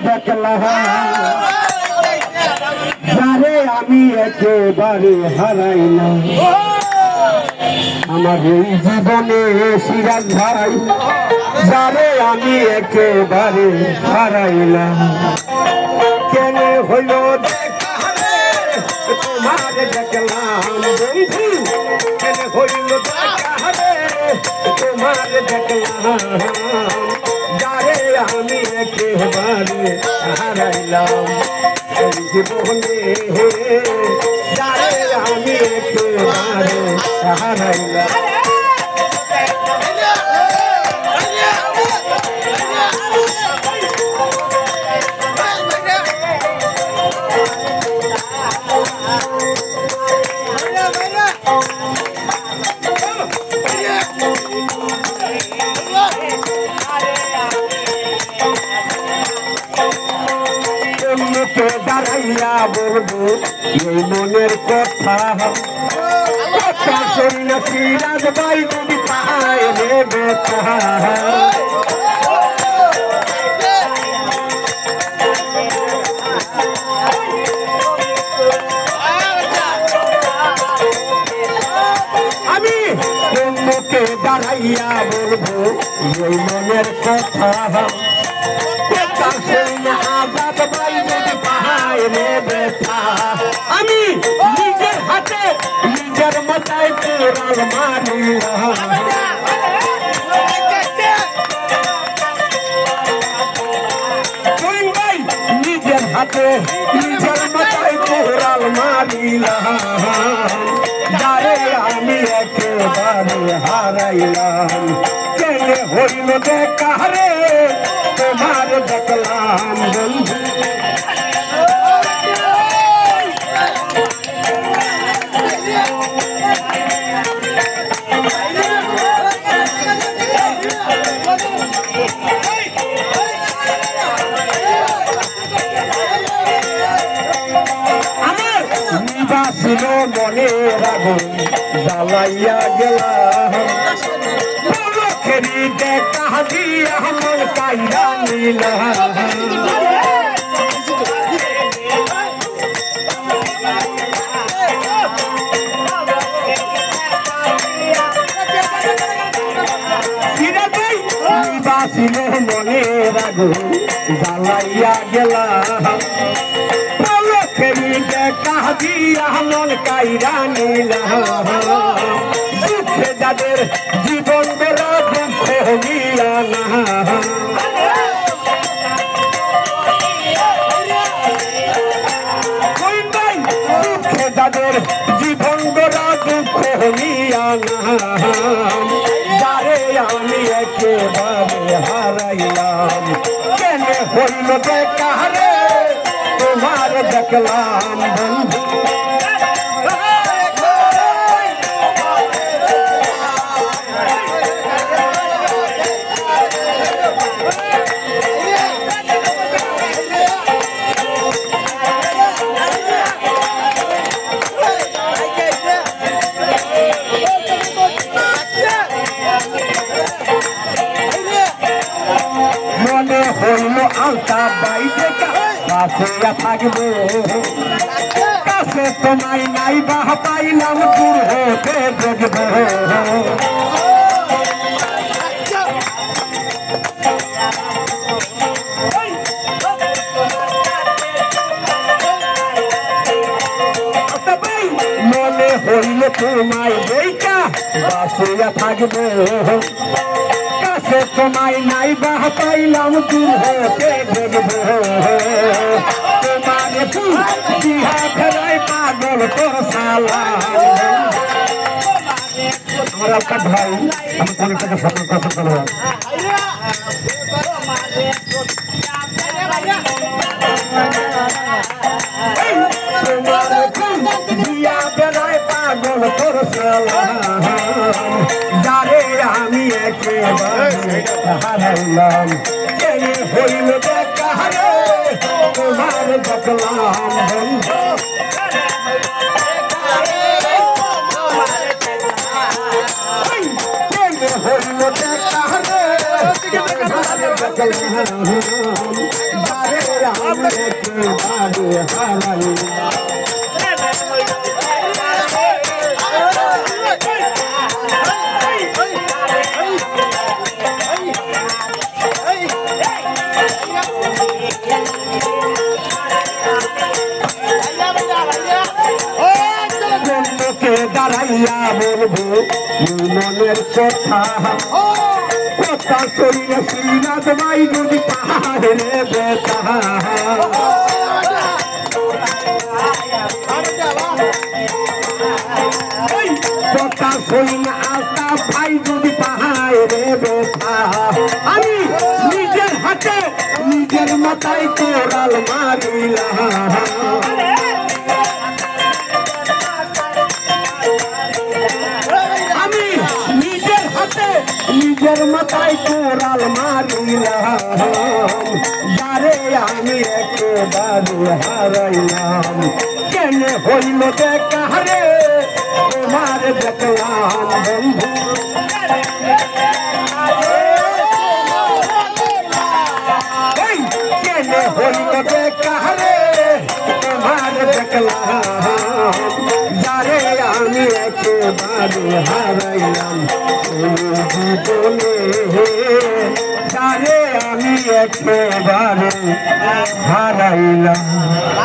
দেখলাম যারে আমি একেবারে হারাইলাম আমার এই জীবনে সিরাজ ভাই যারে আমি একেবারে হারাইলাম কেন হইল তোমার দেখলাম বন্ধু কেন হইল তোমার দেখলাম যারে আমি একেবারে হারাইলাম এই জীবনে যারে আমি একেবারে হারাইলাম দাঁড়াইয়া বলবো এই মনের কথা সিরাজ ভাই যদি পায় রে বেতা আমি মুখে দাঁড়াইয়া বলবো এই মনের কথা আমি নিজের হাতে নিজের মাথায় কোরাল মারিলাম নিজের হাতে নিজের মাথায় কোরাল মারিলাম যারে আমি একেবারে হারাইলাম কেন হইল দেখা রে তোমার দেখলাম বন্ধু ছিল মনের আগুন জ্বালাইয়া গেলাম খেলি দেখা দিয়া মন কাইরা নিলাম ছিল মনের আগুন জ্বালাইয়া গেলাম কাহিয়া মন কাইরা নিলাম দুঃখে যাদের জীবন বেলা দুঃখ নিলা না দুঃখে যাদের জীবন বেলা দুঃখ নিয়া না যারে আমি একেবারে হারাইলাম কেন হইল দেখা রে তোমার দেখলাম বন্ধু মনে হইল আলতা বাইরে কাছে থাকবো কাছে তোমায় নাই বা পাইলাম দূর হতে দেখবো মনে হইল তোমায় বইটা বাসিয়া থাকবো কাছে তোমায় নাই বা পাইলাম দূর হতে দেখবো তোমারে দিহা ফেরাই পাগল তোর সালা আমার আপনার ভাই আমি অনেক টাকা সম্মান করতে পারবো দিয়া ফেরাই পাগল তোর সালা যারে আমি একেবারে হারাইলাম কেন হইল দেখা রে তোমার দেখলাম বন্ধু কেন হইল দেখা রে তোমার দেখলাম যারে আমি একেবারে হারাইলাম। দাঁড়াইয়া বলবো মনের কথা কথা শরীরে শ্রীনাথ ভাই যদি পাহাড়ে বেতা কথা শরীরে আলতা ভাই যদি পাহাড়ে বেতা আমি নিজের হাতে নিজের মাথায় কোরাল মারিলাম। নিজের মাথায় কোরাল মারিলাম যারে আমি একেবারে হারাইলাম। কেন হইল দেখা রে তোমার দেখলাম বন্ধু কেন হইল দেখা রে তোমার দেখলাম যারে আমি একেবারে হারাইলাম। জীবনে যারে আমি একেবারে হারাইলাম।